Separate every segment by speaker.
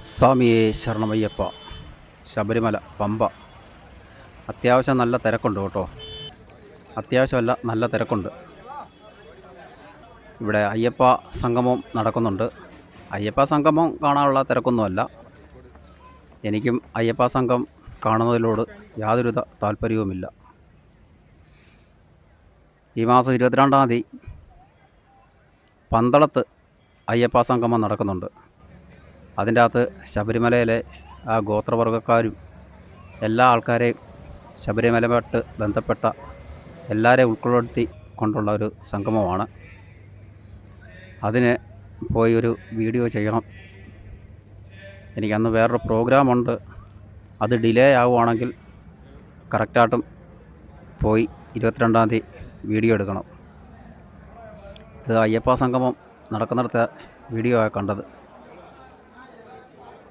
Speaker 1: സ്വാമിയേ ശരണമയ്യപ്പ. ശബരിമല പമ്പ അത്യാവശ്യം നല്ല തിരക്കുണ്ട് കേട്ടോ. അത്യാവശ്യമല്ല, നല്ല തിരക്കുണ്ട്. ഇവിടെ അയ്യപ്പ സംഗമം നടക്കുന്നുണ്ട്. അയ്യപ്പ സംഗമം കാണാനുള്ള തിരക്കൊന്നുമല്ല. എനിക്കും അയ്യപ്പ സംഘം കാണുന്നതിനോട് യാതൊരുവിധ താല്പര്യവുമില്ല. ഈ മാസം 22-ാം തീയതി പന്തളത്ത് അയ്യപ്പ സംഗമം നടക്കുന്നുണ്ട്. അതിൻ്റെ അകത്ത് ശബരിമലയിലെ ആ ഗോത്രവർഗ്ഗക്കാരും എല്ലാ ആൾക്കാരെയും ശബരിമലയുമായിട്ട് ബന്ധപ്പെട്ട എല്ലാവരെയും ഉൾപ്പെടുത്തി കൊണ്ടുള്ള ഒരു സംഗമമാണ്. അതിന് പോയി ഒരു വീഡിയോ ചെയ്യണം. എനിക്കന്ന് വേറൊരു പ്രോഗ്രാമുണ്ട്. അത് ഡിലേ ആവുകയാണെങ്കിൽ കറക്റ്റായിട്ടും പോയി 22-ാം തീയതി വീഡിയോ എടുക്കണം. ഇത് അയ്യപ്പ സംഗമം നടക്കുന്നിടത്തെ വീഡിയോ ആണ് കണ്ടത്.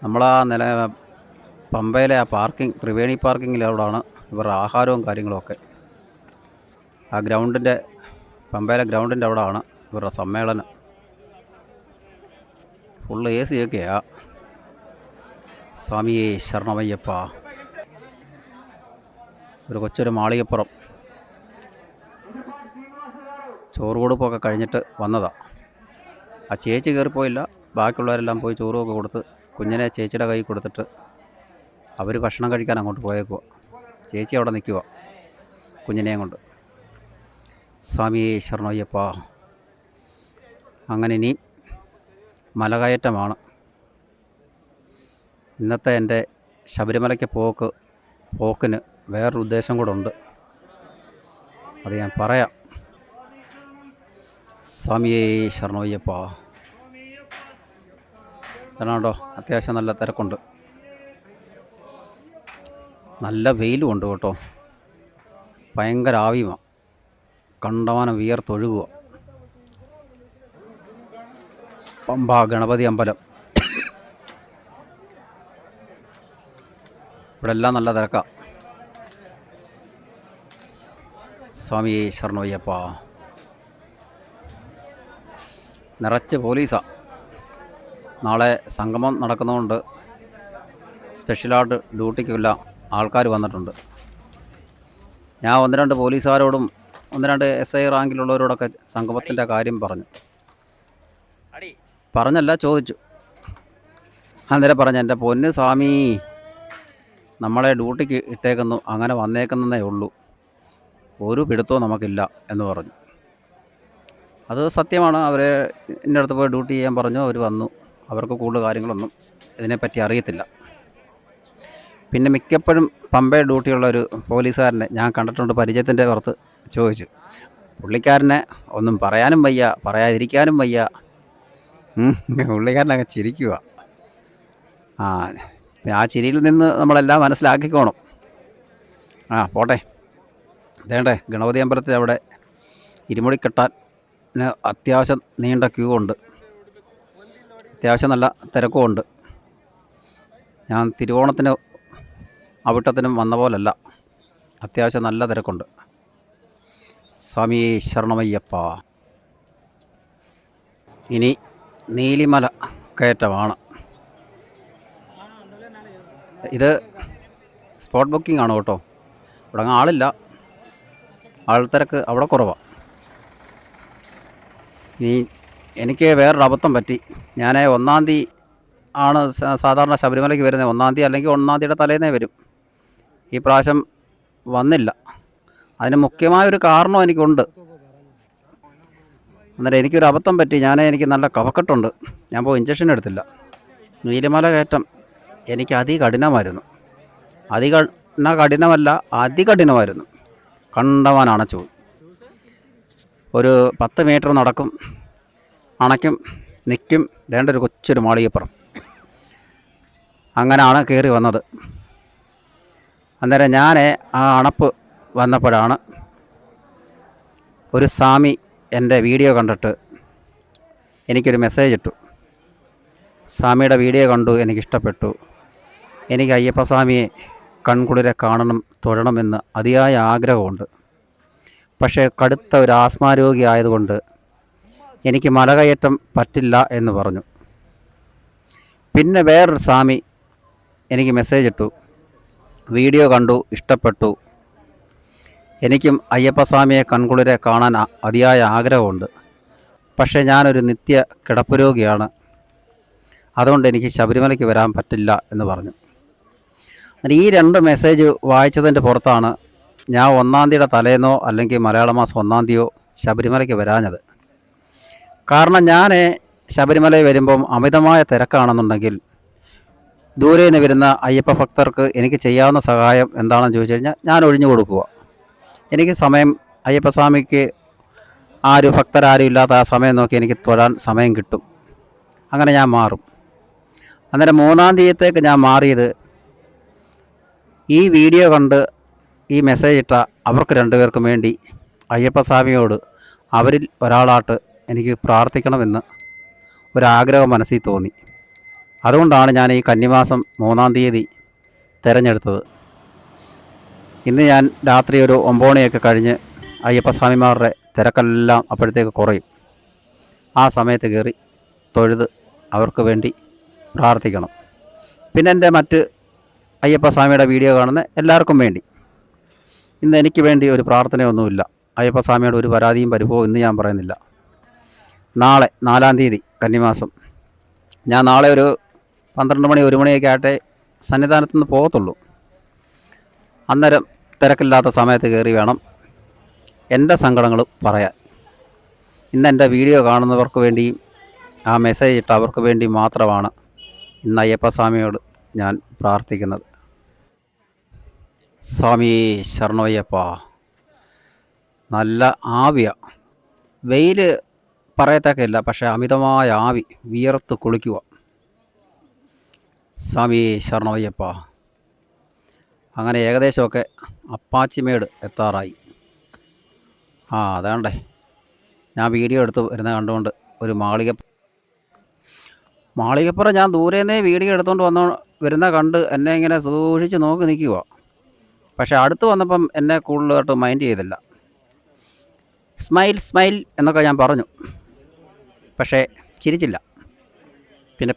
Speaker 1: നമ്മളാ പമ്പയിലെ ആ പാർക്കിംഗ്, ത്രിവേണി പാർക്കിങ്ങിൽ അവിടെയാണ് ഇവരുടെ ആഹാരവും കാര്യങ്ങളുമൊക്കെ. ആ ഗ്രൗണ്ടിൻ്റെ, പമ്പയിലെ ഗ്രൗണ്ടിൻ്റെ അവിടെയാണ് ഇവരുടെ സമ്മേളനം. ഫുള്ള് AC ഒക്കെയാ. സ്വാമിയേ ശരണമയ്യപ്പ. ഒരു കൊച്ചൊരു മാളികപ്പുറം ചോറ് കൊടുപ്പൊക്കെ കഴിഞ്ഞിട്ട് വന്നതാണ്. ആ ചേച്ചി കയറിപ്പോയില്ല. ബാക്കിയുള്ളവരെല്ലാം പോയി ചോറുമൊക്കെ കൊടുത്ത് കുഞ്ഞിനെ ചേച്ചിയുടെ കൈ കൊടുത്തിട്ട് അവർ ഭക്ഷണം കഴിക്കാൻ അങ്ങോട്ട് പോയേക്കുക. ചേച്ചി അവിടെ നിൽക്കുക കുഞ്ഞിനെയും കൊണ്ട്. സ്വാമിയേ ശരണമയ്യപ്പ. അങ്ങനെ ഇനി മലകയറ്റമാണ്. ഇന്നത്തെ എൻ്റെ ശബരിമലയ്ക്ക് പോക്കിന് വേറൊരു ഉദ്ദേശം കൂടെ ഉണ്ട്. അത് ഞാൻ പറയാം. സ്വാമിയേ ശരണമയ്യപ്പ. എന്നാണ്ടോ അത്യാവശ്യം നല്ല തിരക്കുണ്ട്. നല്ല വെയിലും ഉണ്ട് കേട്ടോ. ഭയങ്കര ആവിയുമാണ്. കണ്ടമാനം വിയർത്തൊഴുകുക. പമ്പ ഗണപതി അമ്പലം. ഇവിടെ എല്ലാം നല്ല തിരക്കാണ്. സ്വാമിയേ ശരണമയ്യപ്പ. നിറച്ച് പോലീസാണ്. നാളെ സംഗമം നടക്കുന്നതുകൊണ്ട് സ്പെഷ്യലായിട്ട് ഡ്യൂട്ടിക്കെല്ലാം ആൾക്കാർ വന്നിട്ടുണ്ട്. ഞാൻ 1-2 പോലീസുകാരോടും 1-2 SI റാങ്കിലുള്ളവരോടൊക്കെ സംഗമത്തിൻ്റെ കാര്യം പറഞ്ഞല്ല ചോദിച്ചു. അന്നേരം പറഞ്ഞു, എൻ്റെ പൊന്ന് സ്വാമി, നമ്മളെ ഡ്യൂട്ടിക്ക് ഇട്ടേക്കുന്നു, അങ്ങനെ വന്നേക്കുന്നതേ ഉള്ളൂ, ഒരു പിടുത്തവും നമുക്കില്ല എന്ന് പറഞ്ഞു. അത് സത്യമാണ്. അവരെ എൻ്റെ അടുത്ത് പോയി ഡ്യൂട്ടി ചെയ്യാൻ പറഞ്ഞു. അവർ വന്നു. അവർക്ക് കൂടുതൽ കാര്യങ്ങളൊന്നും ഇതിനെപ്പറ്റി അറിയത്തില്ല. പിന്നെ മിക്കപ്പോഴും പമ്പേ ഡ്യൂട്ടിയുള്ളൊരു പോലീസുകാരനെ ഞാൻ കണ്ടിട്ടുണ്ട്. പരിചയത്തിൻ്റെ പുറത്ത് ചോദിച്ചു. പുള്ളിക്കാരനെ ഒന്നും പറയാനും വയ്യ, പറയാതിരിക്കാനും വയ്യ. പുള്ളിക്കാരനങ്ങ് ചിരിക്കുക. ആ ചിരിയിൽ നിന്ന് നമ്മളെല്ലാം മനസ്സിലാക്കിക്കോണം. പോട്ടെ. അതേണ്ടേ ഗണപതി അമ്പലത്തിൽ അവിടെ ഇരുമുടി കെട്ടാൻ അത്യാവശ്യം നീണ്ട ക്യൂ ഉണ്ട്. അത്യാവശ്യം നല്ല തിരക്കും ഉണ്ട്. ഞാൻ തിരുവോണത്തിന് അവിട്ടത്തിനും വന്ന പോലല്ല. അത്യാവശ്യം നല്ല തിരക്കുണ്ട്. സ്വാമിയേ ശരണമയ്യപ്പ. ഇനി നീലിമല കയറ്റമാണ്. ഇത് സ്പോട്ട് ബുക്കിംഗ് ആണ് കേട്ടോ. ഇവിടെ അങ്ങ് ആളില്ല. ആൾത്തിരക്ക് അവിടെ കുറവാണ്. ഇനി എനിക്ക് വേറൊരു അബദ്ധം പറ്റി. ഞാൻ 1-ാം തീയതി ആണ് സാധാരണ ശബരിമലയ്ക്ക് വരുന്നത്. 1-ാം തീയതി അല്ലെങ്കിൽ 1-ാം തീയതിയുടെ തലേന്നേ വരും. ഈ പ്രാവശ്യം വന്നില്ല. അതിന് മുഖ്യമായൊരു കാരണം എനിക്കുണ്ട്. അന്നേരം എനിക്കൊരു അബദ്ധം പറ്റി. എനിക്ക് നല്ല കഫക്കെട്ടുണ്ട്. ഞാൻ പോയി ഇഞ്ചക്ഷൻ എടുത്തില്ല. നീലിമല കയറ്റം എനിക്ക് അതികഠിനമായിരുന്നു. അതികഠിനമായിരുന്നു. കണ്ടവാനാണ് ചോ. ഒരു 10 മീറ്റർ നടക്കും, അണയ്ക്കും, നിൽക്കും. വേണ്ട ഒരു കൊച്ചൊരു മാളികപ്പുറം. അങ്ങനെയാണ് കയറി വന്നത്. അന്നേരം ഞാൻ ആ അണപ്പ് വന്നപ്പോഴാണ് ഒരു സ്വാമി എൻ്റെ വീഡിയോ കണ്ടിട്ട് എനിക്കൊരു മെസ്സേജ് ഇട്ടു. സ്വാമിയുടെ വീഡിയോ കണ്ടു, എനിക്കിഷ്ടപ്പെട്ടു. എനിക്ക് അയ്യപ്പസ്വാമിയെ കൺകുളിരെ കാണണം, തൊഴണമെന്ന് അതിയായ ആഗ്രഹമുണ്ട്. പക്ഷേ കടുത്ത ഒരു ആസ്മാരോഗി ആയതുകൊണ്ട് എനിക്ക് മലകയറ്റം പറ്റില്ല എന്ന് പറഞ്ഞു. പിന്നെ വേറൊരു സ്വാമി എനിക്ക് മെസ്സേജ് ഇട്ടു, വീഡിയോ കണ്ടു, ഇഷ്ടപ്പെട്ടു. എനിക്കും അയ്യപ്പസ്വാമിയെ കൺകുളിരെ കാണാൻ അതിയായ ആഗ്രഹമുണ്ട്. പക്ഷേ ഞാനൊരു നിത്യ കിടപ്പ് രോഗിയാണ്, അതുകൊണ്ട് എനിക്ക് ശബരിമലയ്ക്ക് വരാൻ പറ്റില്ല എന്ന് പറഞ്ഞു. ഈ 2 മെസ്സേജ് വായിച്ചതിൻ്റെ പുറത്താണ് ഞാൻ 1-ാം തീയതിയുടെ തലേന്നോ അല്ലെങ്കിൽ മലയാള മാസം 1-ാം തീയതിയോ ശബരിമലയ്ക്ക് വരാഞ്ഞത്. കാരണം ഞാൻ ശബരിമലയിൽ വരുമ്പം അമിതമായ തിരക്കാണെന്നുണ്ടെങ്കിൽ ദൂരെ നിന്ന് വരുന്ന അയ്യപ്പ ഭക്തർക്ക് എനിക്ക് ചെയ്യാവുന്ന സഹായം എന്താണെന്ന് ചോദിച്ചു കഴിഞ്ഞാൽ ഞാൻ ഒഴിഞ്ഞു കൊടുക്കുക. എനിക്ക് സമയം അയ്യപ്പസ്വാമിക്ക് ഭക്തരാരും ഇല്ലാത്ത ആ സമയം നോക്കി എനിക്ക് തൊഴാൻ സമയം കിട്ടും. അങ്ങനെ ഞാൻ മാറും. അന്നേരം 3-ാം തീയതിയേക്ക് ഞാൻ മാറിയത് ഈ വീഡിയോ കണ്ട് ഈ മെസ്സേജ് ഇട്ട അവർക്ക് 2 പേർക്കും വേണ്ടി അയ്യപ്പസ്വാമിയോട് അവരിൽ ഒരാളായിട്ട് എനിക്ക് പ്രാർത്ഥിക്കണമെന്ന് ഒരാഗ്രഹം മനസ്സിൽ തോന്നി. അതുകൊണ്ടാണ് ഞാൻ ഈ കന്നിമാസം 3-ാം തീയതി തിരഞ്ഞെടുത്തത്. ഇന്ന് ഞാൻ രാത്രി ഒരു 9 മണിയൊക്കെ കഴിഞ്ഞ് അയ്യപ്പസ്വാമിമാരുടെ തിരക്കെല്ലാം അപ്പോഴത്തേക്ക് കുറയും. ആ സമയത്ത് കയറി തൊഴുത് അവർക്ക് വേണ്ടി പ്രാർത്ഥിക്കണം. പിന്നെ എൻ്റെ മറ്റ് അയ്യപ്പസ്വാമിയുടെ വീഡിയോ കാണുന്ന എല്ലാവർക്കും വേണ്ടി ഇന്ന് എനിക്ക് വേണ്ടി ഒരു പ്രാർത്ഥനയൊന്നുമില്ല. അയ്യപ്പസ്വാമിയോട് ഒരു പരാതിയും പരിഭവവും ഇന്ന് ഞാൻ പറയുന്നില്ല. നാളെ 4-ാം തീയതി കന്നിമാസം ഞാൻ നാളെ ഒരു 12 മണി 1 മണിയൊക്കെ ആയിട്ടേ സന്നിധാനത്തു നിന്ന് പോകത്തുള്ളൂ. അന്നേരം തിരക്കില്ലാത്ത സമയത്ത് കയറി വേണം എൻ്റെ സങ്കടങ്ങൾ പറയാൻ. ഇന്ന് എൻ്റെ വീഡിയോ കാണുന്നവർക്ക് വേണ്ടിയും ആ മെസ്സേജ് ഇട്ട അവർക്ക് വേണ്ടി മാത്രമാണ് ഇന്ന് അയ്യപ്പസ്വാമിയോട് ഞാൻ പ്രാർത്ഥിക്കുന്നത്. സ്വാമി ശരണമയ്യപ്പ. നല്ല ആവിയ, വെയിൽ പറയത്തക്കയില്ല, പക്ഷേ അമിതമായ ആവി, വിയർത്ത് കുളിക്കുക. സ്വാമി ശരണമയ്യപ്പ. അങ്ങനെ ഏകദേശമൊക്കെ അപ്പാച്ചിമേട് എത്താറായി. അതാണ്ടേ ഞാൻ വീഡിയോ എടുത്ത് വരുന്ന കണ്ടുകൊണ്ട് ഒരു മാളികപ്പുറം ഞാൻ ദൂരേന്നേ വീഡിയോ എടുത്തുകൊണ്ട് വരുന്ന കണ്ട് എന്നെ ഇങ്ങനെ സൂക്ഷിച്ച് നോക്കി നിൽക്കുക. പക്ഷേ അടുത്ത് വന്നപ്പം എന്നെ കൂടുതലായിട്ട് മൈൻഡ് ചെയ്തില്ല. സ്മൈൽ സ്മൈൽ എന്നൊക്കെ ഞാൻ പറഞ്ഞു, പക്ഷേ ചിരിച്ചില്ല. പിന്നെ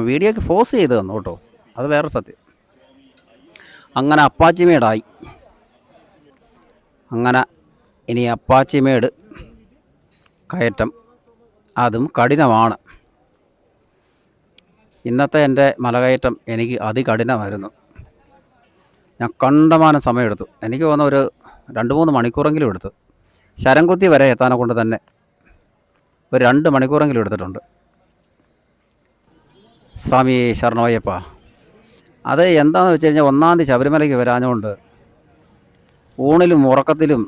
Speaker 1: വീഡിയോയ്ക്ക് പോസ് ചെയ്ത് തന്നു കേട്ടോ, അത് വേറെ സത്യം. അങ്ങനെ അപ്പാച്ചിമേടായി. അങ്ങനെ ഇനി അപ്പാച്ചിമേട് കയറ്റം, അതും കഠിനമാണ്. ഇന്നത്തെ എൻ്റെ മലകയറ്റം എനിക്ക് അതികഠിനമായിരുന്നു. ഞാൻ കണ്ടമാനം സമയമെടുത്തു. എനിക്ക് തോന്നുന്ന ഒരു 2-3 മണിക്കൂറെങ്കിലും എടുത്തു. ശരംകുത്തി വരെ എത്താനെ കൊണ്ട് തന്നെ ഒരു 2 മണിക്കൂറെങ്കിലും എടുത്തിട്ടുണ്ട്. സ്വാമി ശരണമയ്യപ്പ. അത് എന്താണെന്ന് വെച്ച് കഴിഞ്ഞാൽ 1-ാം തീയതി ശബരിമലയ്ക്ക് വരാഞ്ഞുകൊണ്ട് ഊണിലും ഉറക്കത്തിലും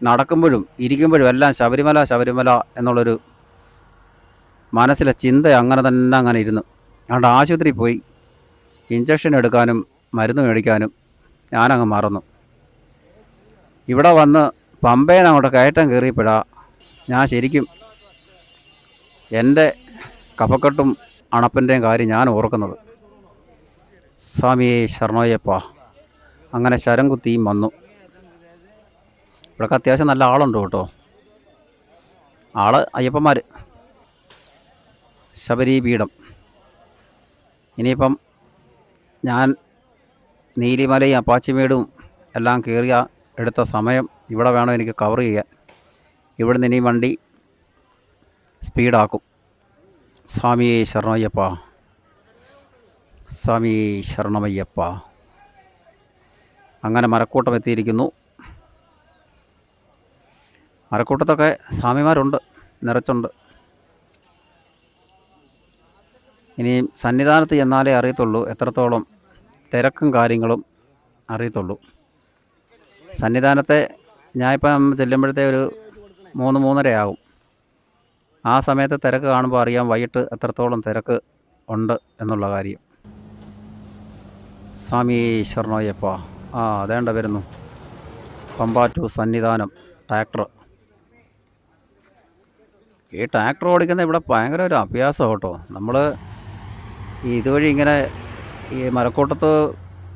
Speaker 1: നടക്കുമ്പോഴും ഇരിക്കുമ്പോഴും എല്ലാം ശബരിമല ശബരിമല എന്നുള്ളൊരു മനസ്സിലെ ചിന്ത അങ്ങനെ ഇരുന്നു. അതുകൊണ്ട് ആശുപത്രിയിൽ പോയി ഇഞ്ചക്ഷൻ എടുക്കാനും മരുന്ന് മേടിക്കാനും ഞാനങ്ങ് മറന്നു. ഇവിടെ വന്ന് പമ്പയിൽ നിന്ന് അങ്ങോട്ട് കയറ്റം കയറിയപ്പോഴാണ് ഞാൻ ശരിക്കും എൻ്റെ കഫക്കെട്ടും അണപ്പൻ്റെയും കാര്യം ഞാൻ ഓർക്കുന്നത്. സ്വാമിയെ ശരണമയ്യപ്പ. അങ്ങനെ ശരംകുത്തിയും വന്നു. ഇവിടെയൊക്കെ അത്യാവശ്യം നല്ല ആളുണ്ട് കേട്ടോ. അയ്യപ്പന്മാർ, ശബരിപീഠം. ഇനിയിപ്പം ഞാൻ നീലിമലയും അപ്പാച്ചിമേടും എല്ലാം കയറിയ എടുത്ത സമയം ഇവിടെ വേണം എനിക്ക് കവർ ചെയ്യാൻ. ഇവിടുന്ന് ഇനി വണ്ടി സ്പീഡാക്കും. സ്വാമിയെ ശരണമയ്യപ്പ. സ്വാമി ശരണമയ്യപ്പ. അങ്ങനെ മരക്കൂട്ടം എത്തിയിരിക്കുന്നു. മരക്കൂട്ടത്തൊക്കെ സ്വാമിമാരുണ്ട്, നിറച്ചുണ്ട്. ഇനി സന്നിധാനത്ത് ചെന്നാലേ അറിയത്തുള്ളൂ എത്രത്തോളം തിരക്കും കാര്യങ്ങളും അറിയത്തുള്ളൂ. സന്നിധാനത്തെ ഞാനിപ്പം ചെല്ലുമ്പോഴത്തെ ഒരു 3-3:30 ആകും. ആ സമയത്ത് തിരക്ക് കാണുമ്പോൾ അറിയാം വൈകിട്ട് എത്രത്തോളം തിരക്ക് ഉണ്ട് എന്നുള്ള കാര്യം. സ്വാമി ശരണമയ്യപ്പ. അതേണ്ട വരുന്നു പമ്പ ടു സന്നിധാനം ട്രാക്ടർ. ഈ ട്രാക്ടർ ഓടിക്കുന്ന ഇവിടെ ഭയങ്കര ഒരു അഭ്യാസം കേട്ടോ. നമ്മൾ ഇതുവഴി ഇങ്ങനെ ഈ മരക്കൂട്ടത്ത്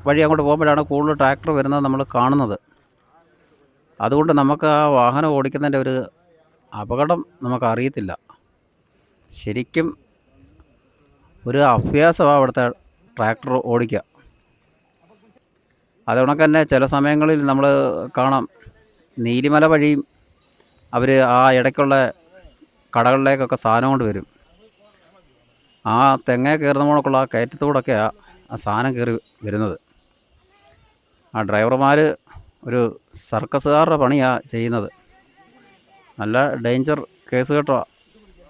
Speaker 1: വഴി അങ്ങോട്ട് പോകുമ്പോഴാണ് കൂടുതൽ ട്രാക്ടർ വരുന്നത് നമ്മൾ കാണുന്നത്. അതുകൊണ്ട് നമുക്ക് ആ വാഹനം ഓടിക്കുന്നതിൻ്റെ ഒരു അപകടം നമുക്കറിയത്തില്ല. ശരിക്കും ഒരു അഭ്യാസമാണ് അവിടുത്തെ ട്രാക്ടർ ഓടിക്കുക. അതുകൊണ്ടൊക്കെ തന്നെ ചില സമയങ്ങളിൽ നമ്മൾ കാണാം, നീലിമല വഴിയും അവർ ആ ഇടയ്ക്കുള്ള കടകളിലേക്കൊക്കെ സാധനം കൊണ്ട് വരും. ആ തെങ്ങേ കയറുന്നപ്പോഴൊക്കെയുള്ള ആ കയറ്റത്തൂടൊക്കെയാണ് ആ സാധനം കയറി വരുന്നത്. ആ ഡ്രൈവർമാർ ഒരു സർക്കസുകാരുടെ പണിയാണ് ചെയ്യുന്നത്. നല്ല ഡേഞ്ചർ കേസ് കേട്ടോ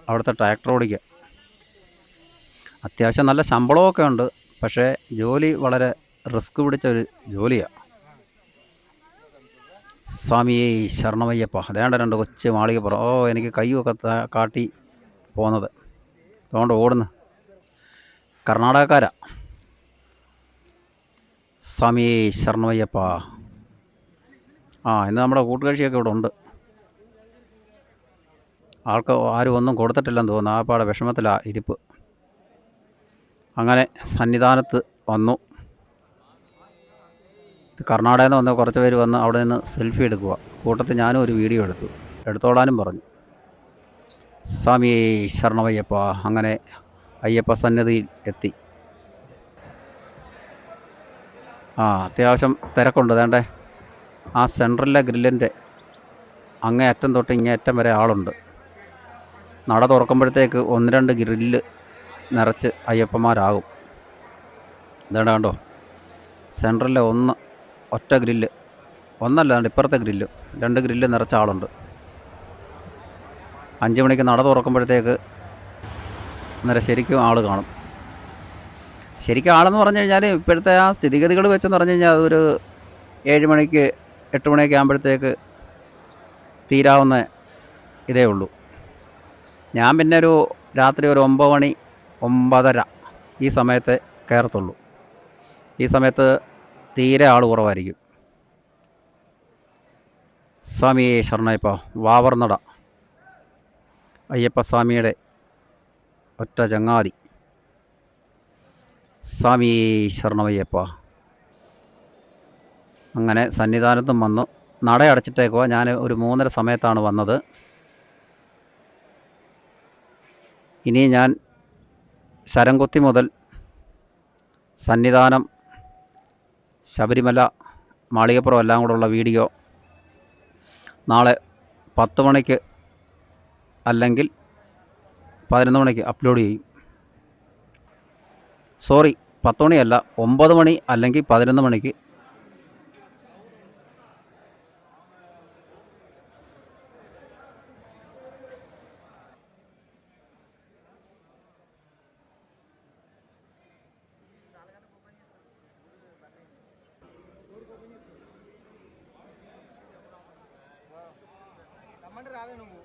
Speaker 1: അവിടുത്തെ ട്രാക്ടർ ഓടിക്കുക. അത്യാവശ്യം നല്ല ശമ്പളമൊക്കെ ഉണ്ട്, പക്ഷേ ജോലി വളരെ റിസ്ക് പിടിച്ച ഒരു ജോലിയാണ്. സ്വാമിയേ ശരണമയ്യപ്പ. അതേണ്ട 2 കൊച്ചു മാളികപ്പുറം. എനിക്ക് കയ്യുമൊക്കെ കാട്ടി പോകുന്നത്. അതുകൊണ്ട് ഓടുന്നു. കർണാടകക്കാരാ. സ്വാമിയേ ശരണമയ്യപ്പ. ഇന്ന് നമ്മുടെ കൂട്ടുകാഴ്ചയൊക്കെ ഇവിടെ ഉണ്ട്. ആരും ഒന്നും കൊടുത്തിട്ടില്ലെന്ന് തോന്നുന്നു. ആപ്പാടെ വിഷമത്തിലാണ് ഇരിപ്പ്. അങ്ങനെ സന്നിധാനത്ത് വന്നു. കർണാടകയിൽ നിന്ന് വന്ന കുറച്ച് പേര് വന്ന് അവിടെ നിന്ന് സെൽഫി എടുക്കുക. കൂട്ടത്തിൽ ഞാനും ഒരു വീഡിയോ എടുത്തോളാനും പറഞ്ഞു. സ്വാമിയേ ശരണമയ്യപ്പ. അങ്ങനെ അയ്യപ്പ സന്നിധിയിൽ എത്തി. അത്യാവശ്യം തിരക്കുണ്ട്. വേണ്ടേ, ആ സെൻട്രലിലെ ഗ്രില്ലിൻ്റെ അങ്ങേ അറ്റം തൊട്ട് ഇങ്ങേ അറ്റം വരെ ആളുണ്ട്. നട തുറക്കുമ്പോഴത്തേക്ക് 1-2 ഗ്രില്ല് നിറച്ച് അയ്യപ്പന്മാരാകും. കണ്ടോ, സെൻട്രലിലെ ഒറ്റ ഗ്രില്ല്, ഒന്നല്ല ഇപ്പുറത്തെ ഗ്രില്ല്, 2 ഗ്രില്ല് നിറച്ച ആളുണ്ട്. 5 മണിക്ക് നട തുറക്കുമ്പോഴത്തേക്ക് അന്നേരം ശരിക്കും ആൾ കാണും. ശരിക്കും ആളെന്ന് പറഞ്ഞു കഴിഞ്ഞാൽ ഇപ്പോഴത്തെ ആ സ്ഥിതിഗതികൾ വെച്ചെന്ന് പറഞ്ഞു കഴിഞ്ഞാൽ അതൊരു 7 മണിക്ക് 8 മണിയൊക്കെ ആകുമ്പോഴത്തേക്ക് തീരാവുന്ന ഇതേ ഉള്ളൂ. ഞാൻ പിന്നെ രാത്രി ഒരു 9 മണി 9:30 ഈ സമയത്ത് കയറത്തുള്ളൂ. ഈ സമയത്ത് തീരെ ആൾ കുറവായിരിക്കും. സ്വാമിയേ ശരണയ്യപ്പ. വാവർനട അയ്യപ്പസ്വാമിയുടെ ഒറ്റ ചങ്ങാതി. സ്വാമിയേ ശരണമയ്യപ്പ. അങ്ങനെ സന്നിധാനത്തും വന്നു. നട അടച്ചിട്ടേക്കുക. ഞാൻ ഒരു 3:30 സമയത്താണ് വന്നത്. ഇനി ഞാൻ ശരംകുത്തി മുതൽ സന്നിധാനം, ശബരിമല, മാളികപ്പുറം എല്ലാം കൂടെയുള്ള വീഡിയോ നാളെ 10 മണിക്ക് അല്ലെങ്കിൽ 11 മണിക്ക് അപ്ലോഡ് ചെയ്യും. 10 മണിയല്ല, 9 മണി അല്ലെങ്കിൽ 11 മണിക്ക്.
Speaker 2: కమండి రాలే నువ్వు